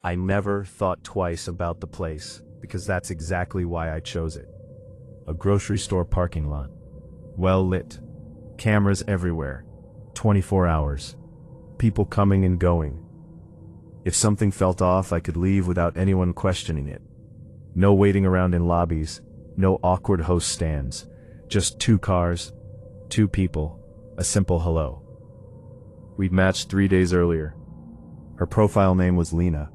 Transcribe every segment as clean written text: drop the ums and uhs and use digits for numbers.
I never thought twice about the place, because that's exactly why I chose it. A grocery store parking lot. Well lit. Cameras everywhere. 24 hours. People coming and going. If something felt off, I could leave without anyone questioning it. No waiting around in lobbies, no awkward host stands. Just 2 cars, 2 people, a simple hello. We'd matched 3 days earlier. Her profile name was Lena.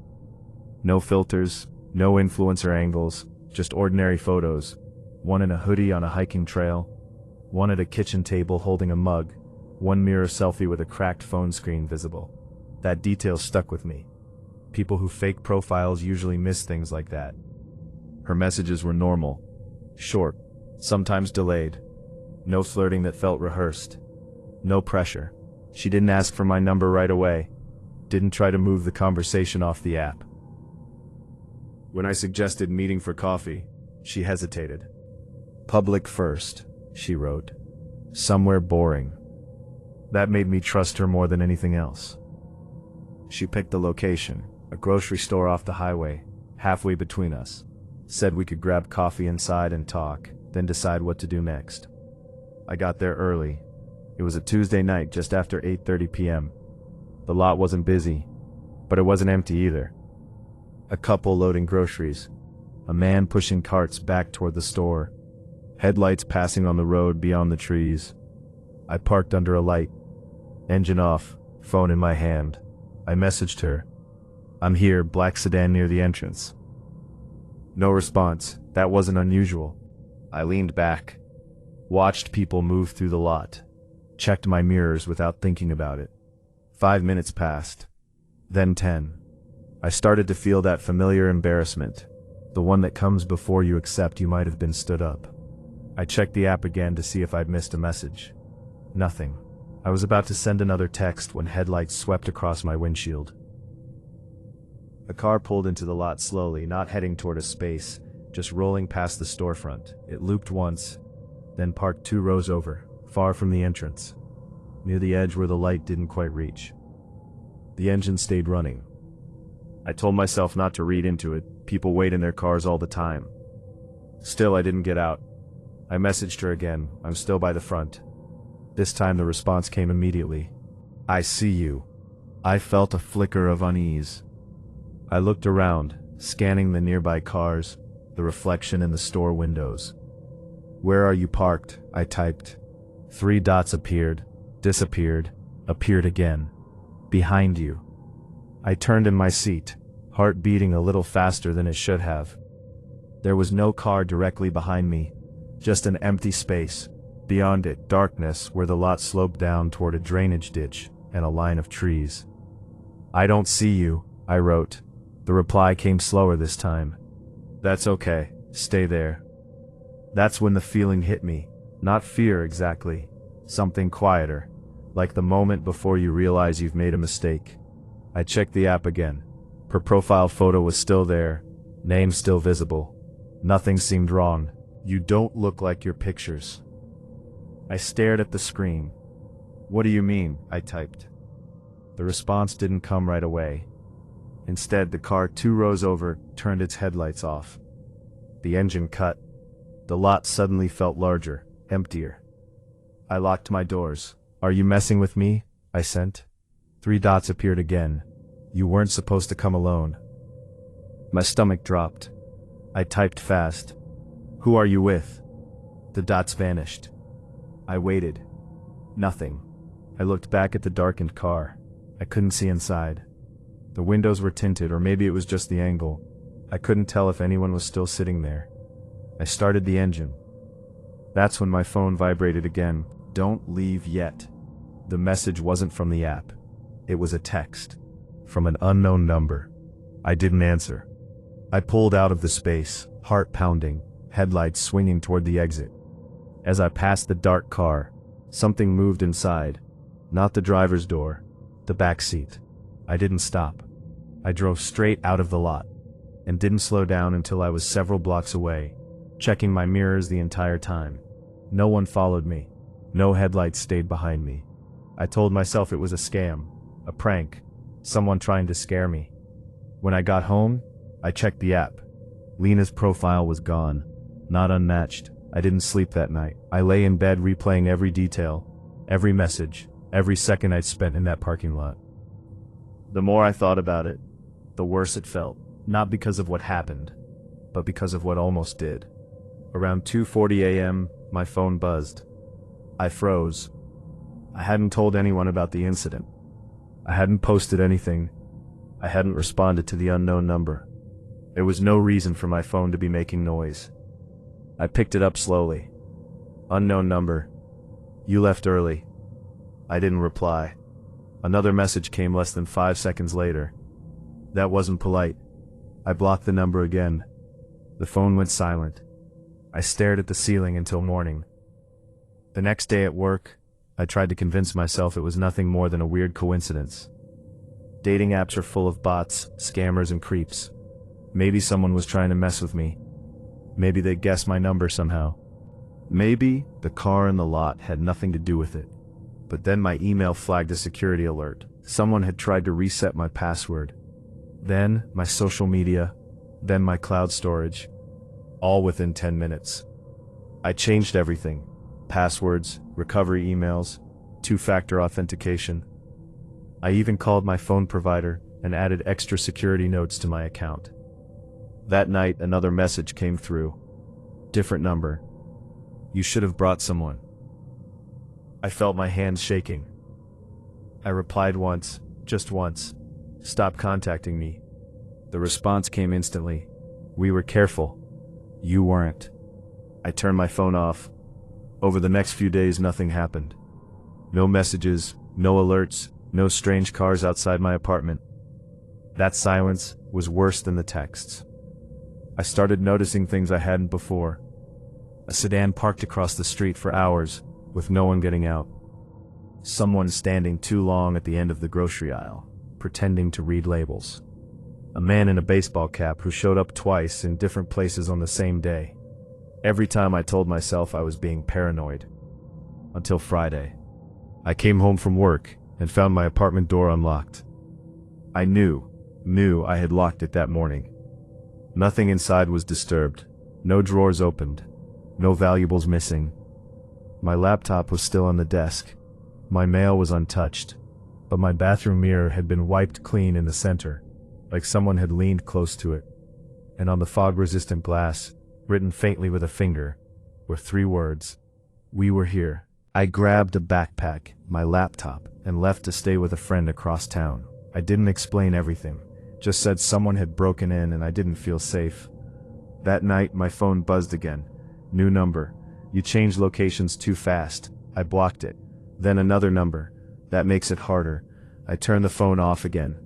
No filters, no influencer angles, just ordinary photos. One in a hoodie on a hiking trail, one at a kitchen table holding a mug, one mirror selfie with a cracked phone screen visible. That detail stuck with me. People who fake profiles usually miss things like that. Her messages were normal, short, sometimes delayed. No flirting that felt rehearsed. No pressure. She didn't ask for my number right away. Didn't try to move the conversation off the app. When I suggested meeting for coffee, she hesitated. Public first, she wrote. Somewhere boring. That made me trust her more than anything else. She picked the location, a grocery store off the highway, halfway between us. Said we could grab coffee inside and talk, then decide what to do next. I got there early. It was a Tuesday night just after 8:30 p.m. The lot wasn't busy, but it wasn't empty either. A couple loading groceries, a man pushing carts back toward the store, headlights passing on the road beyond the trees. I parked under a light, engine off, phone in my hand. I messaged her. I'm here, black sedan near the entrance. No response. That wasn't unusual. I leaned back, watched people move through the lot, checked my mirrors without thinking about it. 5 minutes passed, then 10. I started to feel that familiar embarrassment, the one that comes before you accept you might have been stood up. I checked the app again to see if I'd missed a message. Nothing. I was about to send another text when headlights swept across my windshield. A car pulled into the lot slowly, not heading toward a space, just rolling past the storefront. It looped once, then parked 2 rows over, far from the entrance, near the edge where the light didn't quite reach. The engine stayed running. I told myself not to read into it. People wait in their cars all the time. Still, I didn't get out. I messaged her again. I'm still by the front. This time the response came immediately. I see you. I felt a flicker of unease. I looked around, scanning the nearby cars, the reflection in the store windows. Where are you parked? I typed. 3 dots appeared, disappeared, appeared again. Behind you. I turned in my seat, heart beating a little faster than it should have. There was no car directly behind me, just an empty space. Beyond it, darkness where the lot sloped down toward a drainage ditch and a line of trees. I don't see you, I wrote. The reply came slower this time. That's okay, stay there. That's when the feeling hit me. Not fear exactly. Something quieter, like the moment before you realize you've made a mistake. I checked the app again. Her profile photo was still there, name still visible. Nothing seemed wrong. You don't look like your pictures. I stared at the screen. What do you mean? I typed. The response didn't come right away. Instead, the car 2 rows over turned its headlights off. The engine cut. The lot suddenly felt larger, emptier. I locked my doors. Are you messing with me? I sent. 3 dots appeared again. You weren't supposed to come alone. My stomach dropped. I typed fast. Who are you with? The dots vanished. I waited. Nothing. I looked back at the darkened car. I couldn't see inside. The windows were tinted, or maybe it was just the angle. I couldn't tell if anyone was still sitting there. I started the engine. That's when my phone vibrated again. Don't leave yet. The message wasn't from the app. It was a text. From an unknown number. I didn't answer. I pulled out of the space, heart pounding, headlights swinging toward the exit. As I passed the dark car, something moved inside. Not the driver's door, the back seat. I didn't stop. I drove straight out of the lot, and didn't slow down until I was several blocks away, checking my mirrors the entire time. No one followed me. No headlights stayed behind me. I told myself it was a scam, a prank, someone trying to scare me. When I got home, I checked the app. Lena's profile was gone. Not unmatched. I didn't sleep that night. I lay in bed replaying every detail, every message, every second I'd spent in that parking lot. The more I thought about it, the worse it felt. Not because of what happened, but because of what almost did. Around 2:40 a.m., my phone buzzed. I froze. I hadn't told anyone about the incident. I hadn't posted anything. I hadn't responded to the unknown number. There was no reason for my phone to be making noise. I picked it up slowly. Unknown number. You left early. I didn't reply. Another message came less than 5 seconds later. That wasn't polite. I blocked the number again. The phone went silent. I stared at the ceiling until morning. The next day at work, I tried to convince myself it was nothing more than a weird coincidence. Dating apps are full of bots, scammers, and creeps. Maybe someone was trying to mess with me. Maybe they guessed my number somehow. Maybe the car in the lot had nothing to do with it. But then my email flagged a security alert. Someone had tried to reset my password. Then my social media, then my cloud storage, all within 10 minutes. I changed everything. Passwords, recovery emails, two-factor authentication. I even called my phone provider and added extra security notes to my account. That night, another message came through. Different number. You should have brought someone. I felt my hands shaking. I replied once, just once. Stop contacting me. The response came instantly. We were careful. You weren't. I turned my phone off. Over the next few days, nothing happened. No messages, no alerts, no strange cars outside my apartment. That silence was worse than the texts. I started noticing things I hadn't before. A sedan parked across the street for hours, with no one getting out. Someone standing too long at the end of the grocery aisle, pretending to read labels. A man in a baseball cap who showed up twice in different places on the same day. Every time I told myself I was being paranoid. Until Friday. I came home from work and found my apartment door unlocked. I knew I had locked it that morning. Nothing inside was disturbed. No drawers opened. No valuables missing. My laptop was still on the desk. My mail was untouched. But my bathroom mirror had been wiped clean in the center, like someone had leaned close to it. And on the fog-resistant glass, written faintly with a finger, were 3 words. We were here. I grabbed a backpack, my laptop, and left to stay with a friend across town. I didn't explain everything. Just said someone had broken in and I didn't feel safe. That night, my phone buzzed again. New number. You changed locations too fast. I blocked it. Then another number. That makes it harder. I turned the phone off again.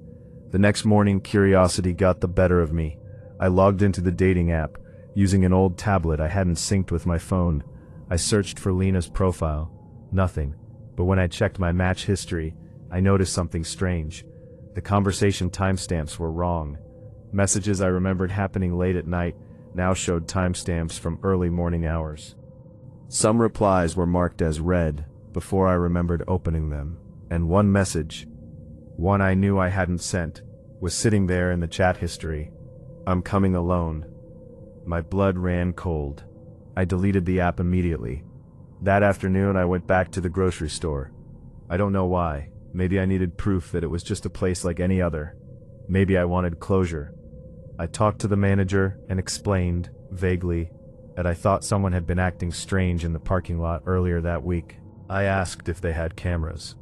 The next morning, curiosity got the better of me. I logged into the dating app, using an old tablet I hadn't synced with my phone. I searched for Lena's profile. Nothing. But when I checked my match history, I noticed something strange. The conversation timestamps were wrong. Messages I remembered happening late at night now showed timestamps from early morning hours. Some replies were marked as read before I remembered opening them, and one message, one I knew I hadn't sent, was sitting there in the chat history. I'm coming alone. My blood ran cold. I deleted the app immediately. That afternoon I went back to the grocery store. I don't know why. Maybe I needed proof that it was just a place like any other. Maybe I wanted closure. I talked to the manager and explained, vaguely, that I thought someone had been acting strange in the parking lot earlier that week. I asked if they had cameras.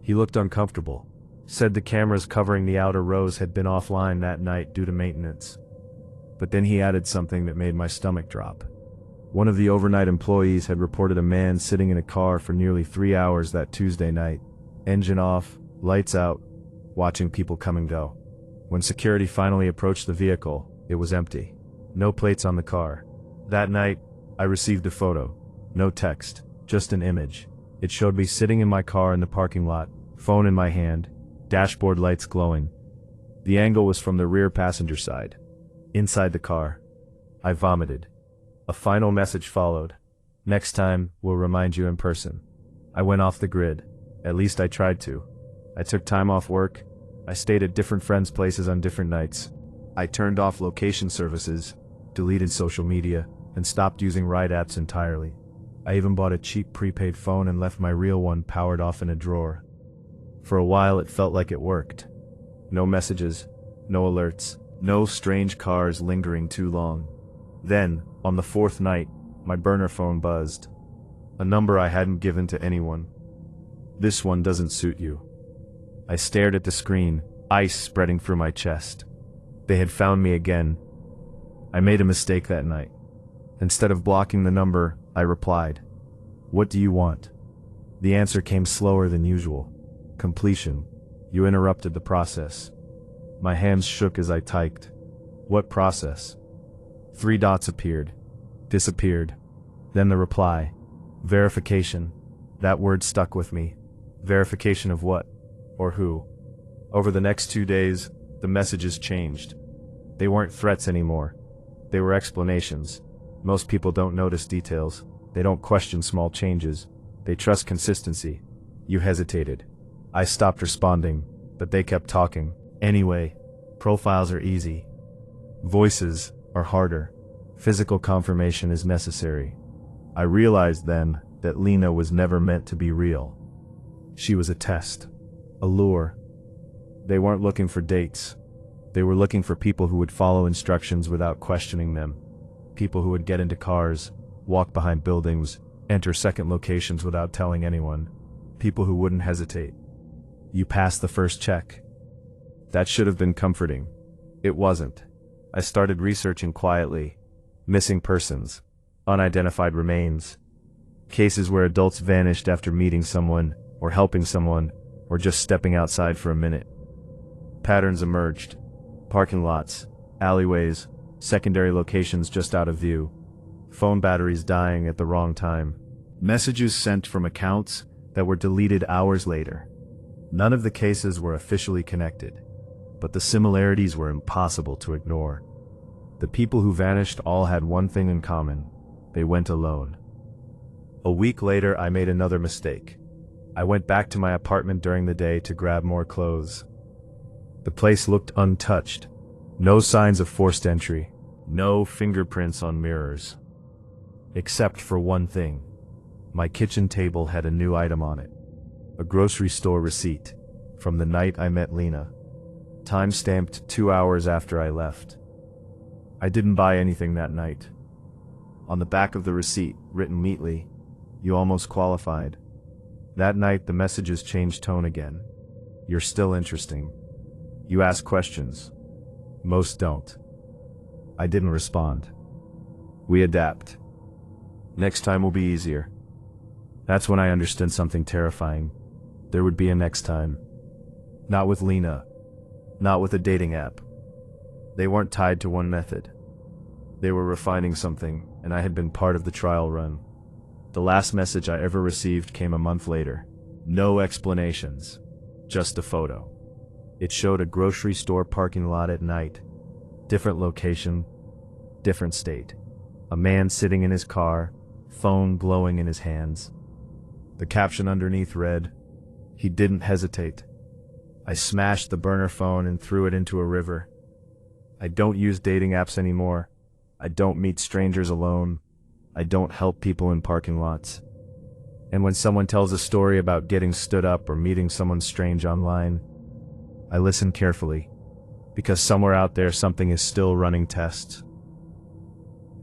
He looked uncomfortable, said the cameras covering the outer rows had been offline that night due to maintenance. But then he added something that made my stomach drop. One of the overnight employees had reported a man sitting in a car for nearly 3 hours that Tuesday night. Engine off, lights out, watching people come and go. When security finally approached the vehicle, it was empty. No plates on the car. That night, I received a photo. No text, just an image. It showed me sitting in my car in the parking lot, phone in my hand, dashboard lights glowing. The angle was from the rear passenger side. Inside the car, I vomited. A final message followed. Next time, we'll remind you in person. I went off the grid. At least I tried to. I took time off work. I stayed at different friends' places on different nights. I turned off location services, deleted social media, and stopped using ride apps entirely. I even bought a cheap prepaid phone and left my real one powered off in a drawer. For a while it felt like it worked. No messages, no alerts, no strange cars lingering too long. Then, on the fourth night, my burner phone buzzed. A number I hadn't given to anyone. "This one doesn't suit you." I stared at the screen, ice spreading through my chest. They had found me again. I made a mistake that night. Instead of blocking the number, I replied, "What do you want?" The answer came slower than usual. "Completion. You interrupted the process." My hands shook as I typed. "What process?" 3 dots appeared. Disappeared. Then the reply. "Verification." That word stuck with me. Verification of what? Or who? Over the next 2 days, the messages changed. They weren't threats anymore. They were explanations. Most people don't notice details. They don't question small changes. They trust consistency. You hesitated. I stopped responding, but they kept talking. Anyway, profiles are easy. Voices are harder. Physical confirmation is necessary. I realized then that Lena was never meant to be real. She was a test. A lure. They weren't looking for dates. They were looking for people who would follow instructions without questioning them. People who would get into cars, walk behind buildings, enter second locations without telling anyone. People who wouldn't hesitate. You passed the first check. That should have been comforting. It wasn't. I started researching quietly. Missing persons. Unidentified remains. Cases where adults vanished after meeting someone, or helping someone, or just stepping outside for a minute. Patterns emerged. Parking lots, alleyways, secondary locations just out of view. Phone batteries dying at the wrong time. Messages sent from accounts that were deleted hours later. None of the cases were officially connected, but the similarities were impossible to ignore. The people who vanished all had one thing in common. They went alone. A week later, I made another mistake. I went back to my apartment during the day to grab more clothes. The place looked untouched. No signs of forced entry. No fingerprints on mirrors. Except for one thing. My kitchen table had a new item on it. A grocery store receipt. From the night I met Lena. Time-stamped 2 hours after I left. I didn't buy anything that night. On the back of the receipt, written neatly, "You almost qualified." That night the messages changed tone again. "You're still interesting. You ask questions. Most don't." I didn't respond. We adapt. Next time will be easier. That's when I understood something terrifying. There would be a next time. Not with Lena. Not with a dating app. They weren't tied to one method. They were refining something, and I had been part of the trial run. The last message I ever received came a month later. No explanations. Just a photo. It showed a grocery store parking lot at night. Different location, different state. A man sitting in his car, phone glowing in his hands. The caption underneath read, "He didn't hesitate." I smashed the burner phone and threw it into a river. I don't use dating apps anymore. I don't meet strangers alone. I don't help people in parking lots. And when someone tells a story about getting stood up or meeting someone strange online, I listen carefully, because somewhere out there something is still running tests.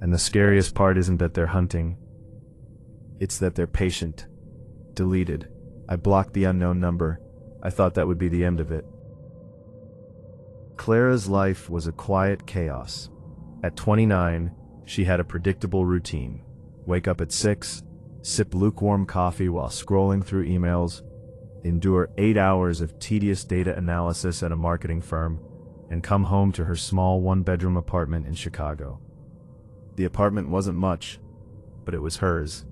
And the scariest part isn't that they're hunting. It's that they're patient. Deleted. I blocked the unknown number. I thought that would be the end of it. Clara's life was a quiet chaos. At 29, she had a predictable routine. Wake up at 6, sip lukewarm coffee while scrolling through emails, endure 8 hours of tedious data analysis at a marketing firm, and come home to her small one-bedroom apartment in Chicago. The apartment wasn't much, but it was hers.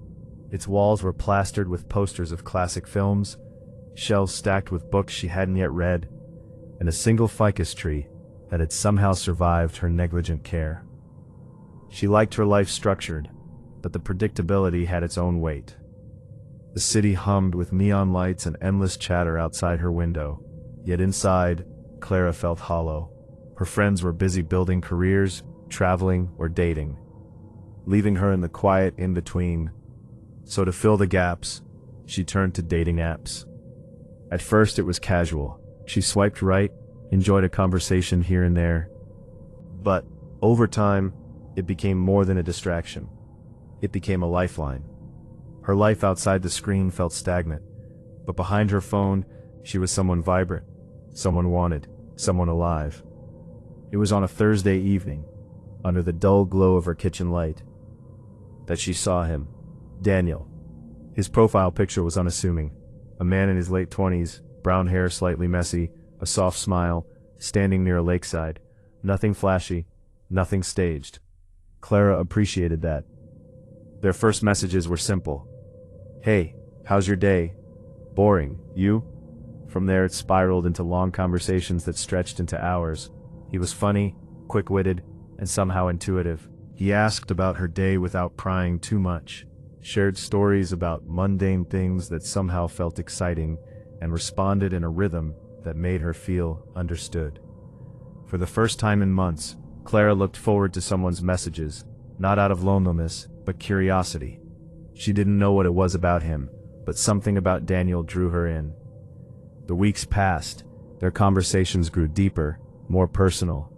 Its walls were plastered with posters of classic films, shelves stacked with books she hadn't yet read, and a single ficus tree that had somehow survived her negligent care. She liked her life structured, but the predictability had its own weight. The city hummed with neon lights and endless chatter outside her window, yet inside, Clara felt hollow. Her friends were busy building careers, traveling, or dating, leaving her in the quiet in-between. So to fill the gaps, she turned to dating apps. At first it was casual. She swiped right, enjoyed a conversation here and there. But over time, it became more than a distraction. It became a lifeline. Her life outside the screen felt stagnant, but behind her phone, she was someone vibrant, someone wanted, someone alive. It was on a Thursday evening, under the dull glow of her kitchen light, that she saw him, Daniel. His profile picture was unassuming. A man in his late 20s, brown hair slightly messy, a soft smile, standing near a lakeside. Nothing flashy, nothing staged. Clara appreciated that. Their first messages were simple. "Hey, how's your day? Boring, you?" From there it spiraled into long conversations that stretched into hours. He was funny, quick-witted, and somehow intuitive. He asked about her day without prying too much, shared stories about mundane things that somehow felt exciting, and responded in a rhythm that made her feel understood. For the first time in months, Clara looked forward to someone's messages, not out of loneliness, but curiosity. She didn't know what it was about him, but something about Daniel drew her in. The weeks passed. Their conversations grew deeper, more personal.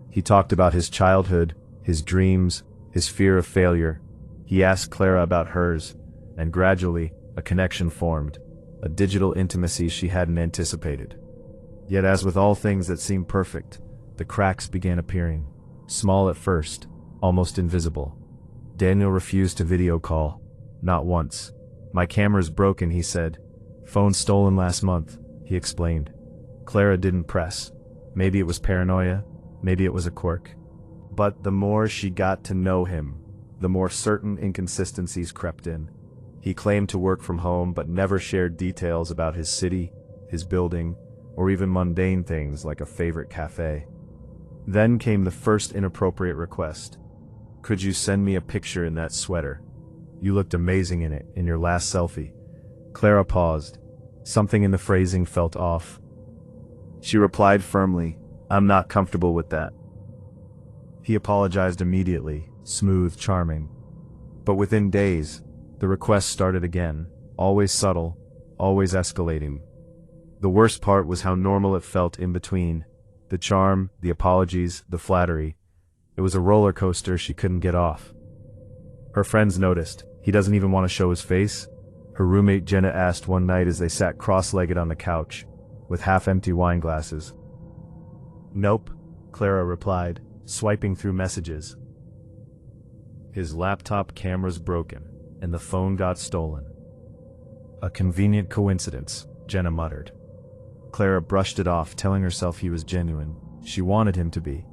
He talked about his childhood, his dreams, his fear of failure. He asked Clara about hers, and gradually, a connection formed, a digital intimacy she hadn't anticipated. Yet as with all things that seem perfect, the cracks began appearing. Small at first, almost invisible. Daniel refused to video call. Not once. "My camera's broken," he said. "Phone stolen last month," he explained. Clara didn't press. Maybe it was paranoia, maybe it was a quirk. But the more she got to know him, the more certain inconsistencies crept in. He claimed to work from home but never shared details about his city, his building, or even mundane things like a favorite cafe. Then came the first inappropriate request. "Could you send me a picture in that sweater? You looked amazing in it, in your last selfie." Clara paused. Something in the phrasing felt off. She replied firmly, "I'm not comfortable with that." He apologized immediately, smooth, charming. But within days, the request started again, always subtle, always escalating. The worst part was how normal it felt in between. The charm, the apologies, the flattery. It was a roller coaster she couldn't get off. Her friends noticed. "He doesn't even want to show his face?" Her roommate Jenna asked one night as they sat cross-legged on the couch, with half-empty wine glasses. "Nope," Clara replied, swiping through messages. His laptop camera's broken, and the phone got stolen. "A convenient coincidence," Jenna muttered. Clara brushed it off, telling herself he was genuine. She wanted him to be.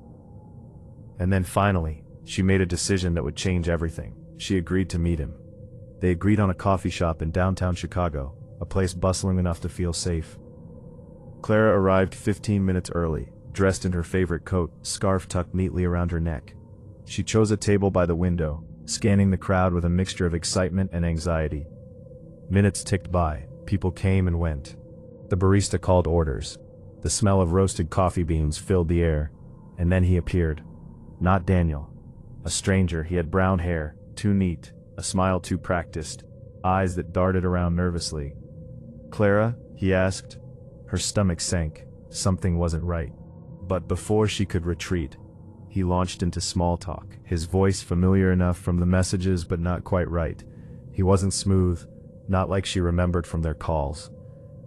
And then finally, she made a decision that would change everything. She agreed to meet him. They agreed on a coffee shop in downtown Chicago, a place bustling enough to feel safe. Clara arrived 15 minutes early, dressed in her favorite coat, scarf tucked neatly around her neck. She chose a table by the window, scanning the crowd with a mixture of excitement and anxiety. Minutes ticked by, people came and went. The barista called orders. The smell of roasted coffee beans filled the air, and then he appeared. Not Daniel. A stranger. He had brown hair, too neat, a smile too practiced, eyes that darted around nervously. "Clara?" he asked. Her stomach sank. Something wasn't right. But before she could retreat, he launched into small talk, his voice familiar enough from the messages but not quite right. He wasn't smooth, not like she remembered from their calls.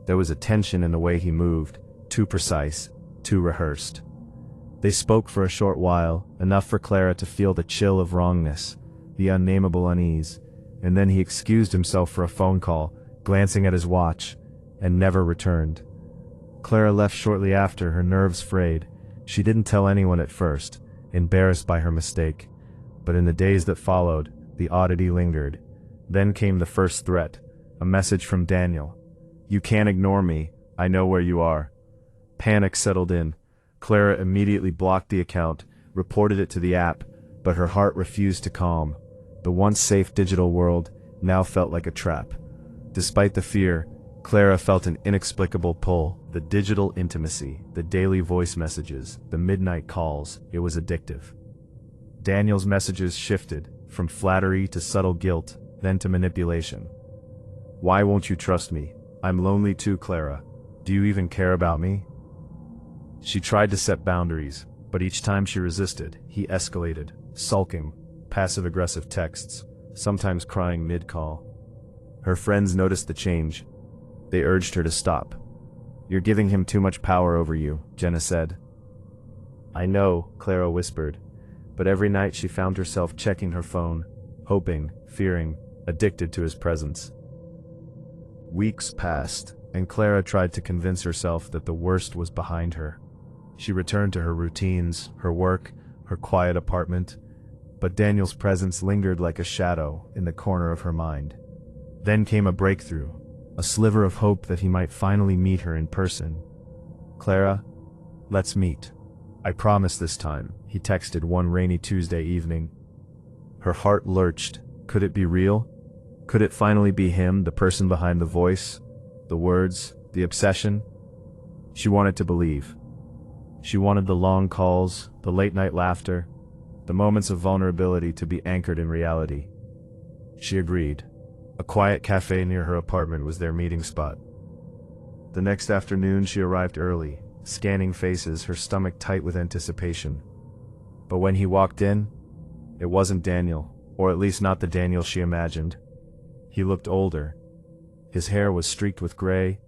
There was a tension in the way he moved, too precise, too rehearsed. They spoke for a short while, enough for Clara to feel the chill of wrongness, the unnameable unease, and then he excused himself for a phone call, glancing at his watch, and never returned. Clara left shortly after, her nerves frayed. She didn't tell anyone at first, embarrassed by her mistake. But in the days that followed, the oddity lingered. Then came the first threat, a message from Daniel. "You can't ignore me, I know where you are." Panic settled in. Clara immediately blocked the account, reported it to the app, but her heart refused to calm. The once safe digital world now felt like a trap. Despite the fear, Clara felt an inexplicable pull, the digital intimacy, the daily voice messages, the midnight calls. It was addictive. Daniel's messages shifted, from flattery to subtle guilt, then to manipulation. "Why won't you trust me? I'm lonely too, Clara. Do you even care about me?" She tried to set boundaries, but each time she resisted, he escalated, sulking, passive-aggressive texts, sometimes crying mid-call. Her friends noticed the change. They urged her to stop. "You're giving him too much power over you," Jenna said. "I know," Clara whispered, but every night she found herself checking her phone, hoping, fearing, addicted to his presence. Weeks passed, and Clara tried to convince herself that the worst was behind her. She returned to her routines, her work, her quiet apartment, but Daniel's presence lingered like a shadow in the corner of her mind. Then came a breakthrough, a sliver of hope that he might finally meet her in person. "Clara, let's meet. I promise this time," he texted one rainy Tuesday evening. Her heart lurched. Could it be real? Could it finally be him, the person behind the voice, the words, the obsession? She wanted to believe. She wanted the long calls, the late-night laughter, the moments of vulnerability to be anchored in reality. She agreed. A quiet cafe near her apartment was their meeting spot. The next afternoon she arrived early, scanning faces, her stomach tight with anticipation. But when he walked in, it wasn't Daniel, or at least not the Daniel she imagined. He looked older. His hair was streaked with gray,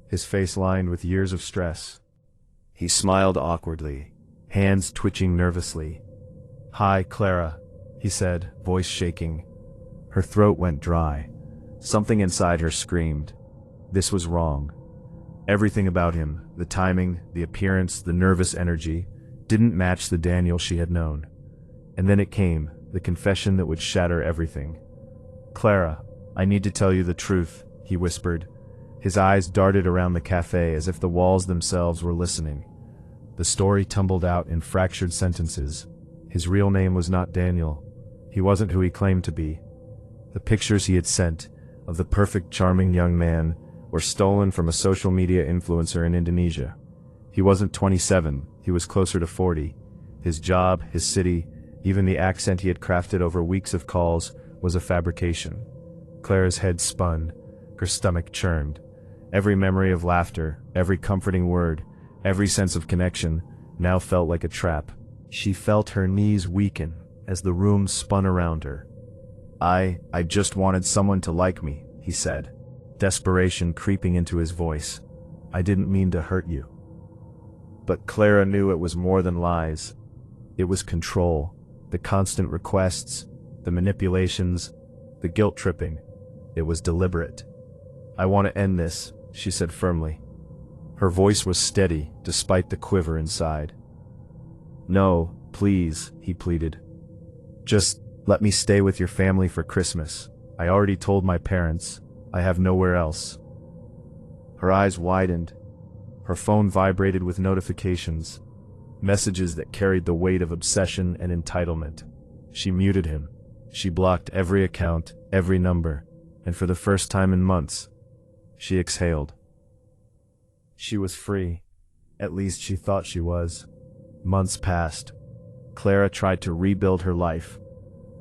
his face lined with years of stress. He smiled awkwardly, hands twitching nervously. "Hi, Clara," he said, voice shaking. Her throat went dry. Something inside her screamed. This was wrong. Everything about him, the timing, the appearance, the nervous energy, didn't match the Daniel she had known. And then it came, the confession that would shatter everything. "Clara, I need to tell you the truth," he whispered. His eyes darted around the cafe as if the walls themselves were listening. The story tumbled out in fractured sentences. His real name was not Daniel. He wasn't who he claimed to be. The pictures he had sent, of the perfect, charming young man, were stolen from a social media influencer in Indonesia. He wasn't 27, he was closer to 40. His job, his city, even the accent he had crafted over weeks of calls, was a fabrication. Clara's head spun, her stomach churned. Every memory of laughter, every comforting word, every sense of connection, now felt like a trap. She felt her knees weaken as the room spun around her. I just wanted someone to like me," he said, desperation creeping into his voice. "I didn't mean to hurt you." But Clara knew it was more than lies. It was control, the constant requests, the manipulations, the guilt-tripping. It was deliberate. "I want to end this," she said firmly. Her voice was steady, despite the quiver inside. "No, please," he pleaded. "Just let me stay with your family for Christmas. I already told my parents. I have nowhere else." Her eyes widened. Her phone vibrated with notifications, messages that carried the weight of obsession and entitlement. She muted him. She blocked every account, every number, and for the first time in months, she exhaled. She was free. At least she thought she was. Months passed. Clara tried to rebuild her life.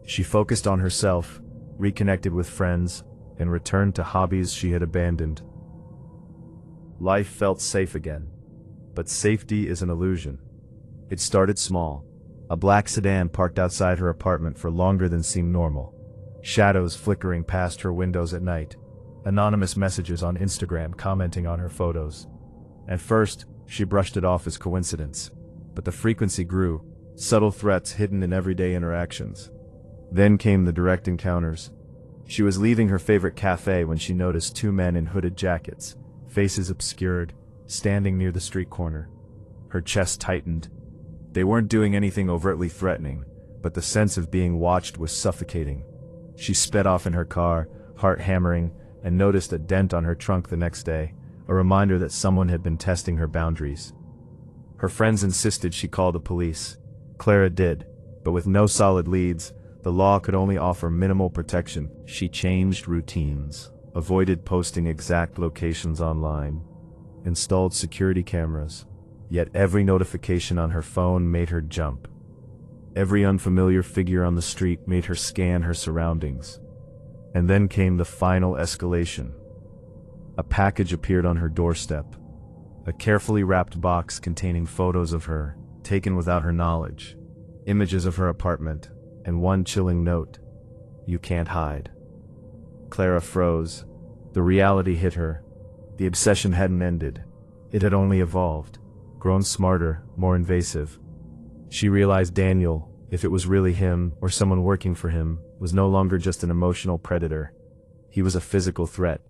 She focused on herself, reconnected with friends, and returned to hobbies she had abandoned. Life felt safe again. But safety is an illusion. It started small. A black sedan parked outside her apartment for longer than seemed normal. Shadows flickering past her windows at night. Anonymous messages on Instagram commenting on her photos. At first, she brushed it off as coincidence. But the frequency grew, subtle threats hidden in everyday interactions. Then came the direct encounters. She was leaving her favorite cafe when she noticed two men in hooded jackets, faces obscured, standing near the street corner. Her chest tightened. They weren't doing anything overtly threatening, but the sense of being watched was suffocating. She sped off in her car, heart hammering, and noticed a dent on her trunk the next day, a reminder that someone had been testing her boundaries. Her friends insisted she call the police. Clara did, but with no solid leads, the law could only offer minimal protection. She changed routines. avoided posting exact locations online, installed security cameras, yet every notification on her phone made her jump. Every unfamiliar figure on the street made her scan her surroundings. And then came the final escalation. A package appeared on her doorstep, a carefully wrapped box containing photos of her, taken without her knowledge, images of her apartment, and one chilling note: "You can't hide." Clara froze. The reality hit her. The obsession hadn't ended. It had only evolved, grown smarter, more invasive. She realized Daniel, if it was really him or someone working for him, was no longer just an emotional predator. He was a physical threat.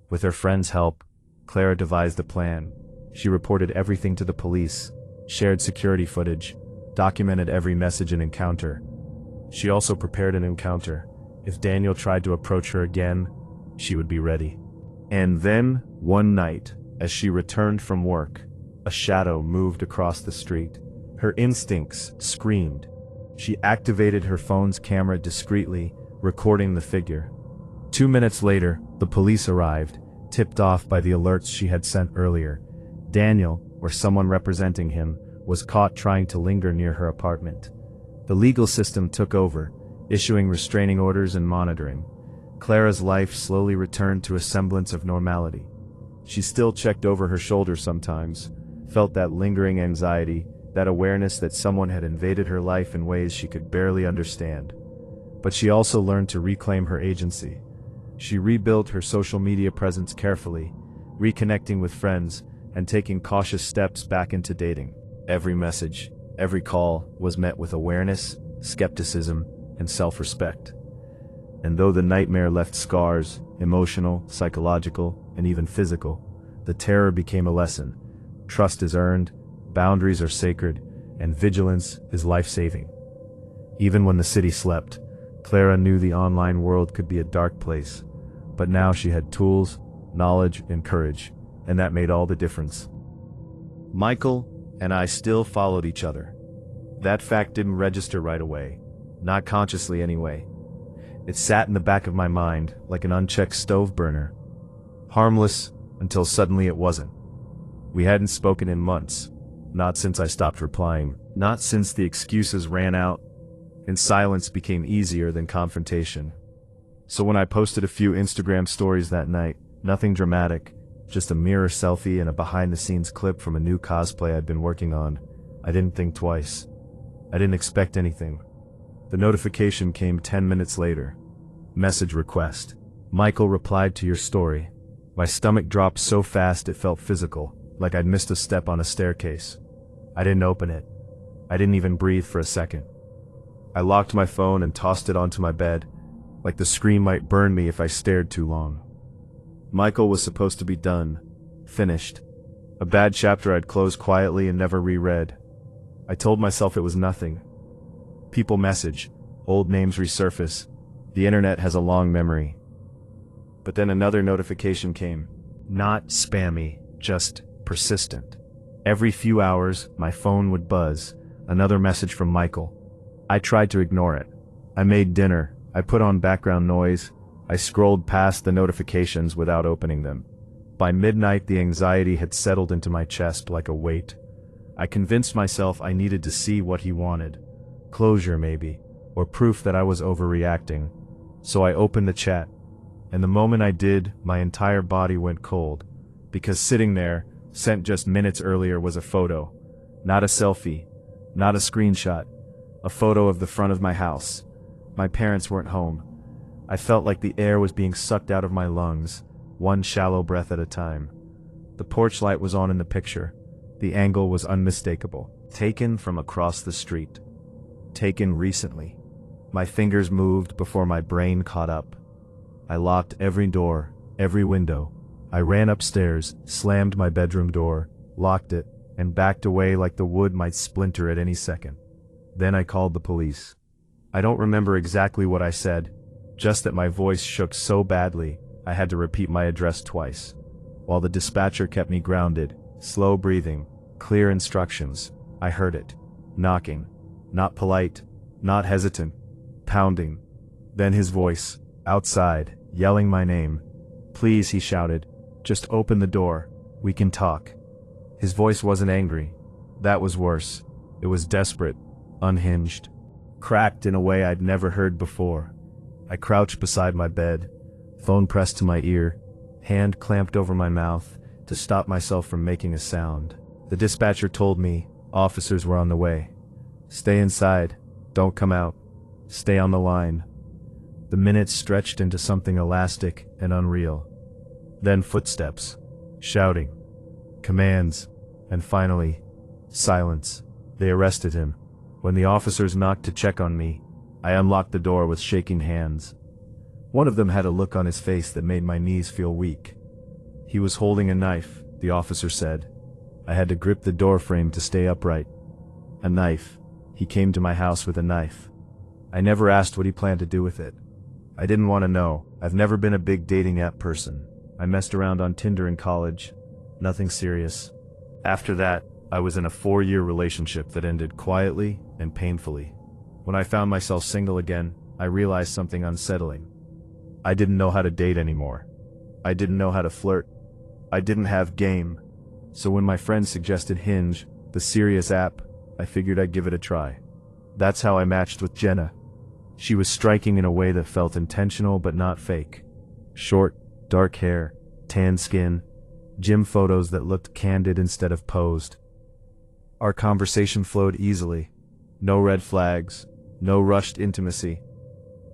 With her friend's help, Clara devised a plan. She reported everything to the police, shared security footage, documented every message and encounter. She also prepared an encounter. If Daniel tried to approach her again, she would be ready. And then, one night, as she returned from work, a shadow moved across the street. Her instincts screamed. She activated her phone's camera discreetly, recording the figure. 2 minutes later, the police arrived, tipped off by the alerts she had sent earlier. Daniel, or someone representing him, was caught trying to linger near her apartment. The legal system took over, issuing restraining orders and monitoring. Clara's life slowly returned to a semblance of normality. She still checked over her shoulder sometimes, felt that lingering anxiety, that awareness that someone had invaded her life in ways she could barely understand. But she also learned to reclaim her agency. She rebuilt her social media presence carefully, reconnecting with friends, and taking cautious steps back into dating. Every message, every call was met with awareness, skepticism, and self-respect. And though the nightmare left scars, emotional, psychological, and even physical, the terror became a lesson. Trust is earned, boundaries are sacred, and vigilance is life-saving. Even when the city slept, Clara knew the online world could be a dark place, but now she had tools, knowledge, and courage, and that made all the difference. Michael and I still followed each other. That fact didn't register right away, not consciously anyway. It sat in the back of my mind like an unchecked stove burner. Harmless until suddenly it wasn't. We hadn't spoken in months, not since I stopped replying, not since the excuses ran out, and silence became easier than confrontation. So when I posted a few Instagram stories that night, nothing dramatic, just a mirror selfie and a behind-the-scenes clip from a new cosplay I'd been working on, I didn't think twice. I didn't expect anything. The notification came 10 minutes later. Message request. Michael replied to your story. My stomach dropped so fast it felt physical, like I'd missed a step on a staircase. I didn't open it. I didn't even breathe for a second. I locked my phone and tossed it onto my bed, like the screen might burn me if I stared too long. Michael was supposed to be done, finished. A bad chapter I'd closed quietly and never reread. I told myself it was nothing. People message, old names resurface, the internet has a long memory. But then another notification came. Not spammy, just persistent. Every few hours, my phone would buzz, another message from Michael. I tried to ignore it. I made dinner, I put on background noise, I scrolled past the notifications without opening them. By midnight, the anxiety had settled into my chest like a weight. I convinced myself I needed to see what he wanted. Closure maybe, or proof that I was overreacting. So I opened the chat, and the moment I did, my entire body went cold, because sitting there, sent just minutes earlier, was a photo. Not a selfie, not a screenshot, a photo of the front of my house. My parents weren't home. I felt like the air was being sucked out of my lungs, one shallow breath at a time. The porch light was on in the picture. The angle was unmistakable. Taken from across the street. Taken recently. My fingers moved before my brain caught up. I locked every door, every window. I ran upstairs, slammed my bedroom door, locked it, and backed away like the wood might splinter at any second. Then I called the police. I don't remember exactly what I said, just that my voice shook so badly, I had to repeat my address twice. While the dispatcher kept me grounded, slow breathing, clear instructions, I heard it. Knocking. Not polite, not hesitant. Pounding. Then his voice, outside, yelling my name. Please, he shouted. Just open the door. We can talk. His voice wasn't angry. That was worse. It was desperate, unhinged, cracked in a way I'd never heard before. I crouched beside my bed, phone pressed to my ear, hand clamped over my mouth to stop myself from making a sound. The dispatcher told me officers were on the way. Stay inside. Don't come out. Stay on the line. The minutes stretched into something elastic and unreal. Then footsteps, shouting, commands, and finally, silence. They arrested him. When the officers knocked to check on me, I unlocked the door with shaking hands. One of them had a look on his face that made my knees feel weak. He was holding a knife, the officer said. I had to grip the door frame to stay upright. A knife. He came to my house with a knife. I never asked what he planned to do with it. I didn't want to know. I've never been a big dating app person. I messed around on Tinder in college. Nothing serious. After that, I was in a 4-year relationship that ended quietly and painfully. When I found myself single again, I realized something unsettling. I didn't know how to date anymore. I didn't know how to flirt. I didn't have game. So when my friend suggested Hinge, the serious app, I figured I'd give it a try. That's how I matched with Jenna. She was striking in a way that felt intentional but not fake. Short, dark hair, tan skin, gym photos that looked candid instead of posed. Our conversation flowed easily. No red flags, no rushed intimacy.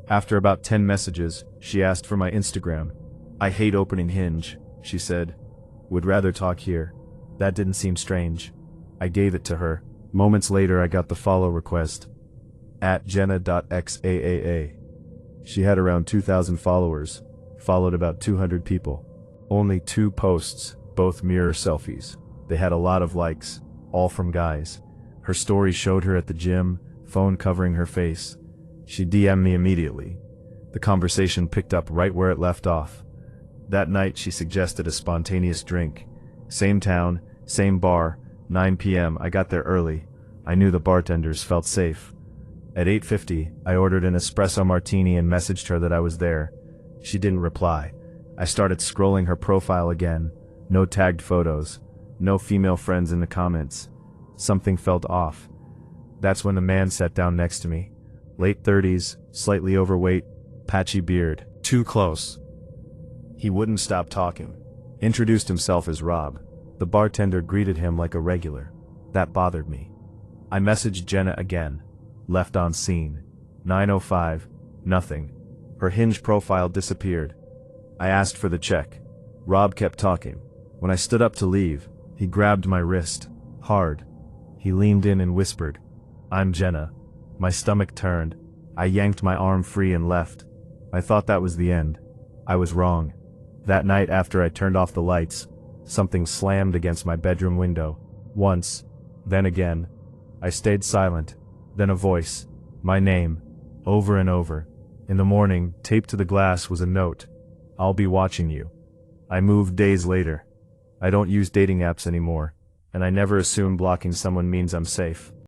After about 10 messages, she asked for my Instagram. I hate opening Hinge, she said. Would rather talk here. That didn't seem strange. I gave it to her. Moments later I got the follow request. @jenna.xaaa. She had around 2,000 followers, followed about 200 people. Only 2 posts, both mirror selfies. They had a lot of likes, all from guys. Her story showed her at the gym, phone covering her face. She DM'd me immediately. The conversation picked up right where it left off. That night she suggested a spontaneous drink. Same town, same bar, 9 p.m. I got there early. I knew the bartenders, felt safe. At 8:50, I ordered an espresso martini and messaged her that I was there. She didn't reply. I started scrolling her profile again. No tagged photos. No female friends in the comments. Something felt off. That's when the man sat down next to me. Late 30s, slightly overweight, patchy beard. Too close. He wouldn't stop talking. Introduced himself as Rob. The bartender greeted him like a regular. That bothered me. I messaged Jenna again. Left on scene. 9:05. Nothing. Her Hinge profile disappeared. I asked for the check. Rob kept talking. When I stood up to leave, he grabbed my wrist. Hard. He leaned in and whispered, "I'm Jenna." My stomach turned. I yanked my arm free and left. I thought that was the end. I was wrong. That night after I turned off the lights, something slammed against my bedroom window. Once, then again. I stayed silent. Then a voice. My name. Over and over. In the morning, taped to the glass was a note. "I'll be watching you." I moved days later. I don't use dating apps anymore, and I never assume blocking someone means I'm safe.